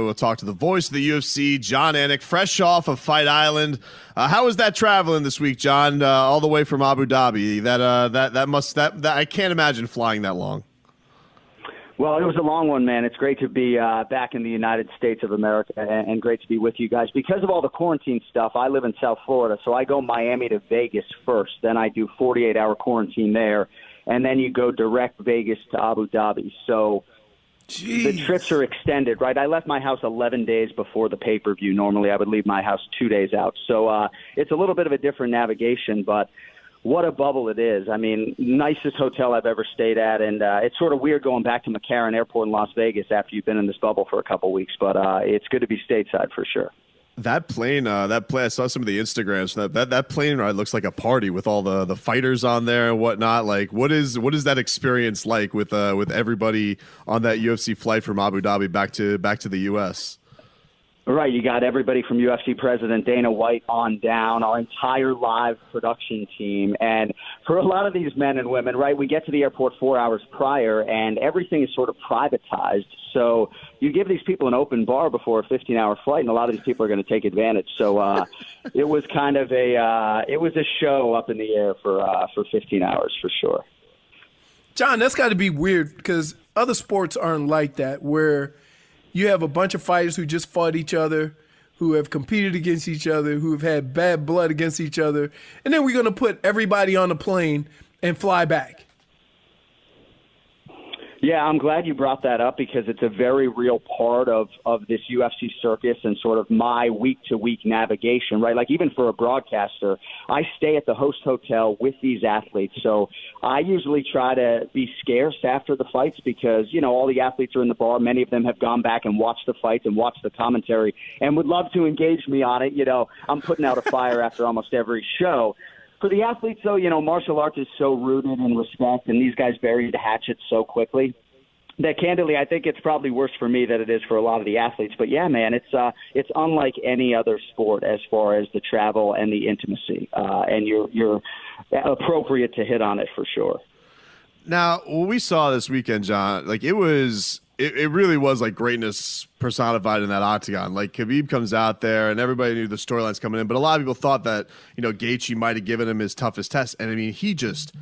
We'll talk to the voice of the UFC, Jon Anik, fresh off of Fight Island. How was that traveling this week, John? All the way from Abu Dhabi. That I can't imagine flying that long. Well, it was a long one, man. It's great to be back in the United States of America and great to be with you guys. Because of all the quarantine stuff, I live in South Florida, so I go Miami to Vegas first. Then I do 48-hour quarantine there, and then you go direct Vegas to Abu Dhabi. So Jeez. The trips are extended, right? I left my house 11 days before the pay-per-view. Normally I would leave my house 2 days out. So it's a little bit of a different navigation, but what a bubble it is. I mean, nicest hotel I've ever stayed at, and it's sort of weird going back to McCarran Airport in Las Vegas after you've been in this bubble for a couple weeks, but it's good to be stateside for sure. That plane, I saw some of the Instagrams. That plane ride looks like a party with all the fighters on there and whatnot. Like, what is that experience like with everybody on that UFC flight from Abu Dhabi back to the U.S.? Right, you got everybody from UFC President Dana White on down, our entire live production team. And for a lot of these men and women, right, we get to the airport 4 hours prior, and everything is sort of privatized. So you give these people an open bar before a 15-hour flight, and a lot of these people are going to take advantage. So it was kind of a show up in the air for 15 hours for sure. John, that's got to be weird because other sports aren't like that, where you have a bunch of fighters who just fought each other, who have competed against each other, who have had bad blood against each other, and then we're going to put everybody on a plane and fly back. Yeah, I'm glad you brought that up because it's a very real part of this UFC circus and sort of my week-to-week navigation, right? Like even for a broadcaster, I stay at the host hotel with these athletes. So I usually try to be scarce after the fights because, you know, all the athletes are in the bar. Many of them have gone back and watched the fights and watched the commentary and would love to engage me on it. You know, I'm putting out a fire after almost every show. For the athletes, though, you know, martial arts is so rooted in respect, and these guys bury the hatchet so quickly that, candidly, I think it's probably worse for me than it is for a lot of the athletes. But, yeah, man, it's unlike any other sport as far as the travel and the intimacy, and you're appropriate to hit on it for sure. Now, what we saw this weekend, John, like it really was like greatness personified in that octagon. Like Khabib comes out there and everybody knew the storylines coming in, but a lot of people thought that, you know, Gaethje might have given him his toughest test. And I mean, he just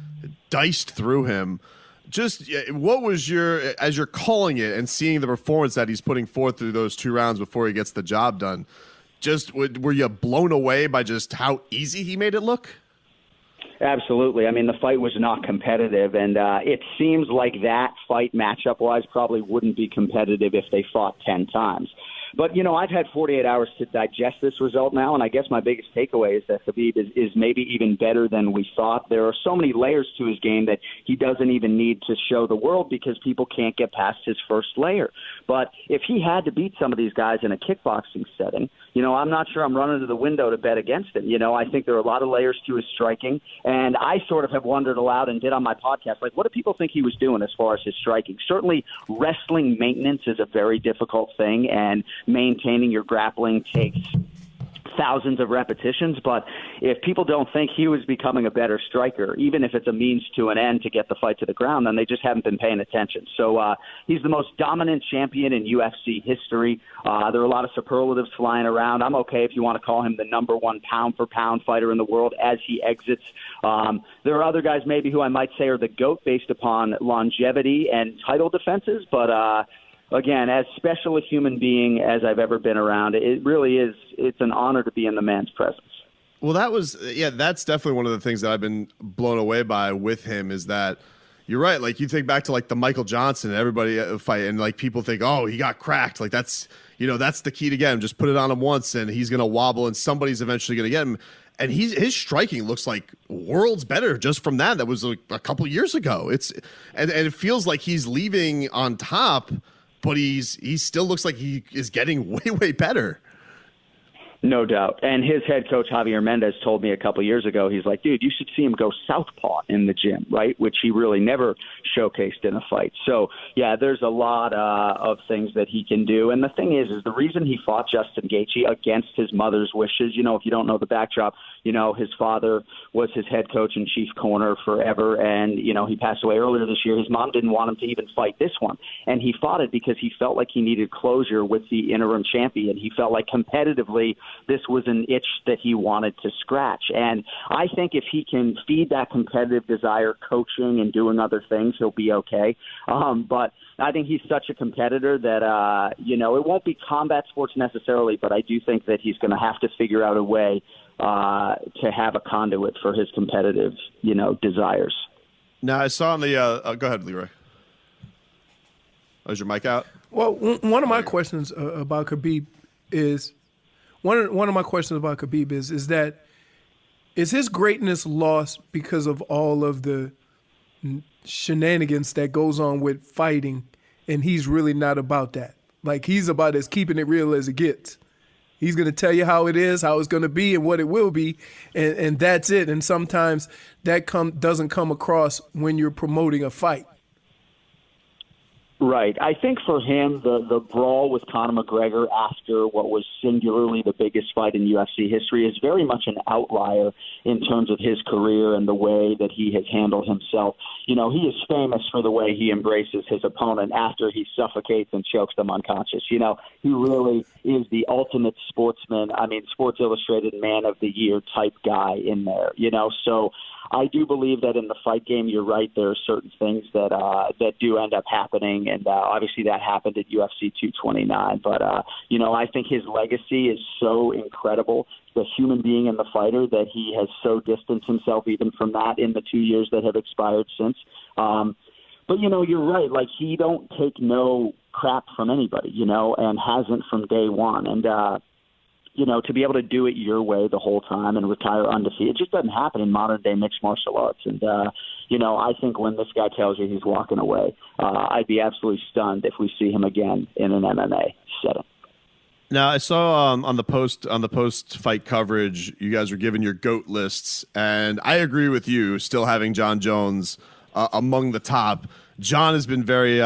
diced through him. Just what was as you're calling it and seeing the performance that he's putting forth through those 2 rounds before he gets the job done, just were you blown away by just how easy he made it look? Absolutely. I mean, the fight was not competitive, and it seems like that fight matchup-wise probably wouldn't be competitive if they fought 10 times. But, you know, I've had 48 hours to digest this result now, and I guess my biggest takeaway is that Khabib is maybe even better than we thought. There are so many layers to his game that he doesn't even need to show the world because people can't get past his first layer. But if he had to beat some of these guys in a kickboxing setting, you know, I'm not sure I'm running to the window to bet against him. You know, I think there are a lot of layers to his striking, and I sort of have wondered aloud and did on my podcast, like, what do people think he was doing as far as his striking? Certainly wrestling maintenance is a very difficult thing, and maintaining your grappling takes thousands of repetitions, but if people don't think he was becoming a better striker, even if it's a means to an end to get the fight to the ground, then they just haven't been paying attention. So he's the most dominant champion in UFC history. There are a lot of superlatives flying around. I'm okay if you want to call him the number 1 pound-for-pound fighter in the world as he exits. There are other guys maybe who I might say are the GOAT based upon longevity and title defenses, but again, as special a human being as I've ever been around, it really is. It's an honor to be in the man's presence. Well, that's definitely one of the things that I've been blown away by with him is that you're right. Like you think back to like the Michael Johnson, everybody fight, and like people think, oh, he got cracked. Like that's the key to get him. Just put it on him once, and he's gonna wobble, and somebody's eventually gonna get him. And his striking looks like worlds better just from that. That was like a couple years ago. And it feels like he's leaving on top. But he still looks like he is getting way, way better. No doubt. And his head coach, Javier Mendez, told me a couple years ago, he's like, dude, you should see him go southpaw in the gym, right? Which he really never showcased in a fight. So, yeah, there's a lot of things that he can do. And the thing is the reason he fought Justin Gaethje against his mother's wishes, if you don't know the backdrop, his father was his head coach and chief corner forever. And, he passed away earlier this year. His mom didn't want him to even fight this one. And he fought it because he felt like he needed closure with the interim champion. He felt like competitively this was an itch that he wanted to scratch. And I think if he can feed that competitive desire, coaching and doing other things, he'll be okay. But I think he's such a competitor that, it won't be combat sports necessarily, but I do think that he's going to have to figure out a way to have a conduit for his competitive, desires. Now, I saw on the go ahead, Leroy. Oh, is your mic out? Well, one of my questions about Khabib is that is his greatness lost because of all of the shenanigans that goes on with fighting, and he's really not about that. Like, he's about as keeping it real as it gets. He's going to tell you how it is, how it's going to be, and what it will be, and that's it. And sometimes that doesn't come across when you're promoting a fight. Right. I think for him, the brawl with Conor McGregor after what was singularly the biggest fight in UFC history is very much an outlier in terms of his career and the way that he has handled himself. He is famous for the way he embraces his opponent after he suffocates and chokes them unconscious. He really is the ultimate sportsman. I mean, Sports Illustrated Man of the Year type guy in there, So I do believe that in the fight game, you're right, there are certain things that do end up happening, and obviously that happened at UFC 229. But, I think his legacy is so incredible, the human being and the fighter, that he has so distanced himself even from that in the 2 years that have expired since. But, you're right, like, he don't take no crap from anybody, and hasn't from day one. And, to be able to do it your way the whole time and retire undefeated, it just doesn't happen in modern-day mixed martial arts. And, I think when this guy tells you he's walking away, I'd be absolutely stunned if we see him again in an MMA setting. Now, I saw on the post-fight coverage, you guys were giving your GOAT lists, and I agree with you, still having Jon Jones among the top. Jon has been very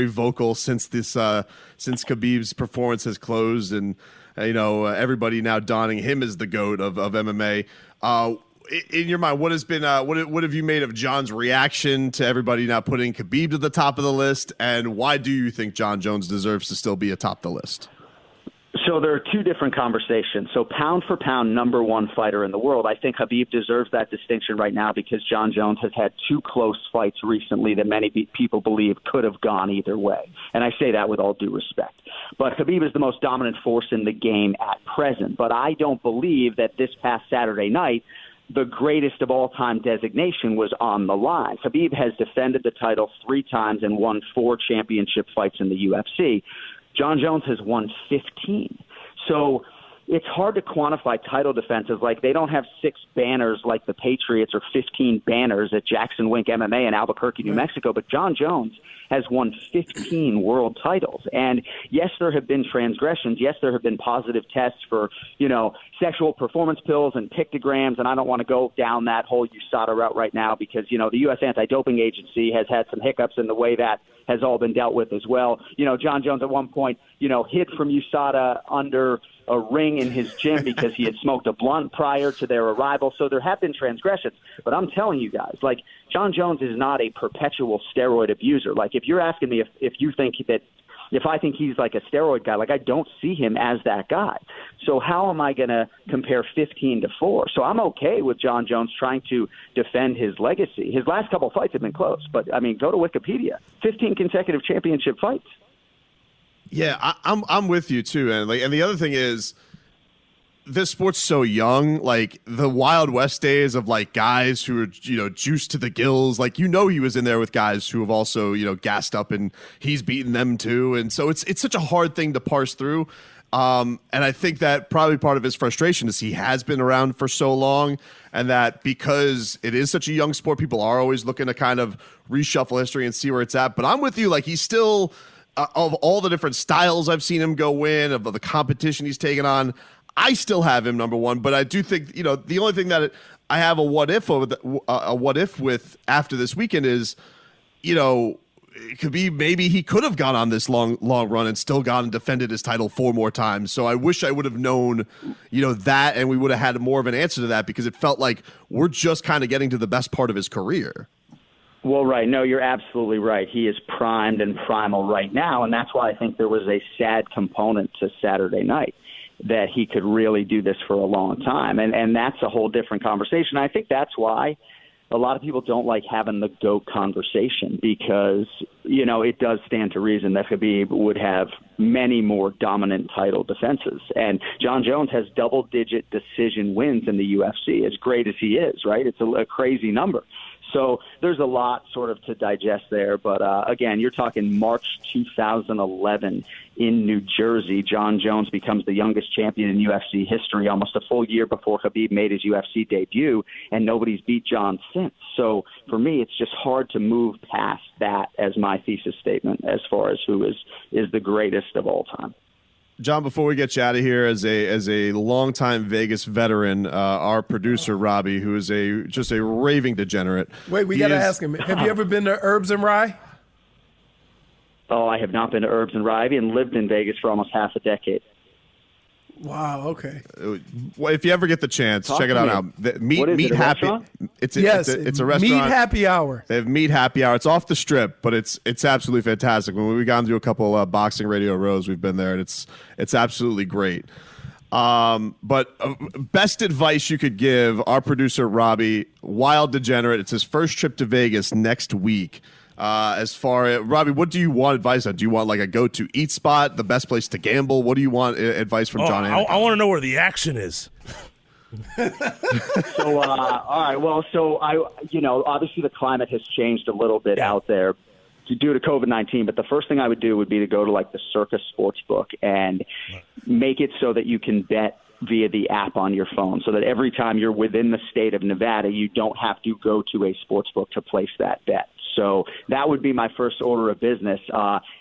vocal since Khabib's performance has closed, and everybody now donning him as the GOAT of MMA. In your mind, what have you made of Jon's reaction to everybody now putting Khabib to the top of the list, and why do you think Jon Jones deserves to still be atop the list? So there are two different conversations. So pound for pound, number one fighter in the world. I think Khabib deserves that distinction right now because Jon Jones has had two close fights recently that many people believe could have gone either way. And I say that with all due respect. But Khabib is the most dominant force in the game at present. But I don't believe that this past Saturday night, the greatest of all time designation was on the line. Khabib has defended the title 3 times and won 4 championship fights in the UFC. Jon Jones has won 15. So it's hard to quantify title defenses. Like, they don't have 6 banners like the Patriots or 15 banners at Jackson Wink MMA in Albuquerque, New Mexico. But Jon Jones has won 15 world titles. And yes, there have been transgressions. Yes, there have been positive tests for, sexual performance pills and pictograms. And I don't want to go down that whole USADA route right now because, the U.S. Anti-Doping Agency has had some hiccups in the way that has all been dealt with as well. Jon Jones at one point, hid from USADA under a ring in his gym because he had smoked a blunt prior to their arrival. So there have been transgressions. But I'm telling you guys, like, Jon Jones is not a perpetual steroid abuser. Like, if you're asking me if you think that, if I think he's like a steroid guy, like, I don't see him as that guy. So how am I going to compare 15 to 4? So I'm okay with Jon Jones trying to defend his legacy. His last couple of fights have been close, but I mean, go to Wikipedia, 15 consecutive championship fights. Yeah, I'm with you too, and the other thing is, this sport's so young. Like, the Wild West days of like guys who are juiced to the gills. Like, he was in there with guys who have also gassed up, and he's beaten them too. And so it's such a hard thing to parse through. And I think that probably part of his frustration is he has been around for so long, and that because it is such a young sport, people are always looking to kind of reshuffle history and see where it's at. But I'm with you. Like, he's still. Of all the different styles I've seen him go in, of the competition he's taken on, I still have him number one, but I do think, the only thing that I have a what if with after this weekend is, it could be maybe he could have gone on this long run and still gone and defended his title 4 more times. So I wish I would have known, that, and we would have had more of an answer to that, because it felt like we're just kind of getting to the best part of his career. Well, right. No, you're absolutely right. He is primed and primal right now, and that's why I think there was a sad component to Saturday night, that he could really do this for a long time. And that's a whole different conversation. I think that's why a lot of people don't like having the GOAT conversation, because, it does stand to reason that Khabib would have many more dominant title defenses. And Jon Jones has double-digit decision wins in the UFC, as great as he is, right? It's a crazy number. So there's a lot sort of to digest there. But, again, you're talking March 2011 in New Jersey. Jon Jones becomes the youngest champion in UFC history almost a full year before Khabib made his UFC debut, and nobody's beat Jon since. So for me, it's just hard to move past that as my thesis statement as far as who is the greatest of all time. John, before we get you out of here, as a longtime Vegas veteran, our producer Robbie, who is just a raving degenerate. Wait, we got to ask him. Have you ever been to Herbs and Rye? Oh, I have not been to Herbs and Rye. I've lived in Vegas for almost half a decade. Wow. Okay. Well, if you ever get the chance, check it out now. Meat Happy. It's a restaurant. Meat Happy Hour. They have Meat Happy Hour. It's off the Strip, but it's absolutely fantastic. When we've gone to a couple boxing radio rows, we've been there, and it's absolutely great. But best advice you could give our producer Robbie, wild degenerate. It's his first trip to Vegas next week. As far as Robbie, what do you want advice on? Do you want like a go-to eat spot, the best place to gamble? What do you want advice from Jon Anik? I want to know where the action is. So, all right. Well, obviously the climate has changed a little bit out there due to COVID-19. But the first thing I would do would be to go to like the Circus Sportsbook and make it so that you can bet via the app on your phone, so that every time you're within the state of Nevada, you don't have to go to a sportsbook to place that bet. So that would be my first order of business,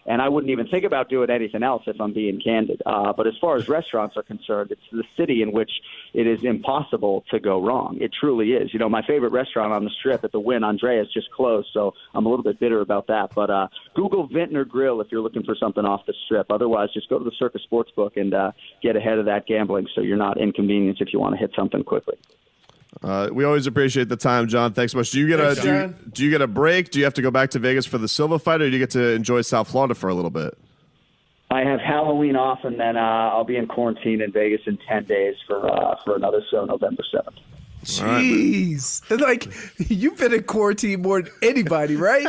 and I wouldn't even think about doing anything else if I'm being candid. But as far as restaurants are concerned, it's the city in which it is impossible to go wrong. It truly is. My favorite restaurant on the Strip at the Wynn, Andrea's, just closed, so I'm a little bit bitter about that. But Google Vintner Grill if you're looking for something off the Strip. Otherwise, just go to the Circus Sportsbook and get ahead of that gambling so you're not inconvenienced if you want to hit something quickly. We always appreciate the time, John. Thanks so much. Do you get a break? Do you have to go back to Vegas for the Silva fight, or do you get to enjoy South Florida for a little bit? I have Halloween off, and then I'll be in quarantine in Vegas in 10 days for another show, November 7th. Jeez. It's like, you've been in quarantine more than anybody, right?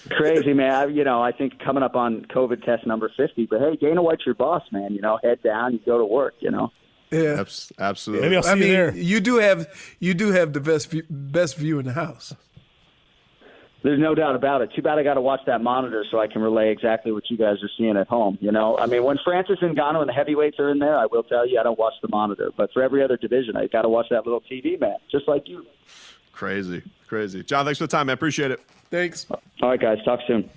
Crazy, man. I think coming up on COVID test number 50. But, hey, Dana White's your boss, man. Head down, you go to work, Yeah, absolutely. Maybe I'll see you there. You do have the best view in the house. There's no doubt about it. Too bad I got to watch that monitor so I can relay exactly what you guys are seeing at home. When Francis Ngannou and the heavyweights are in there, I will tell you I don't watch the monitor. But for every other division, I got to watch that little TV, man, just like you. Crazy. John, thanks for the time, man. Appreciate it. Thanks. All right, guys. Talk soon.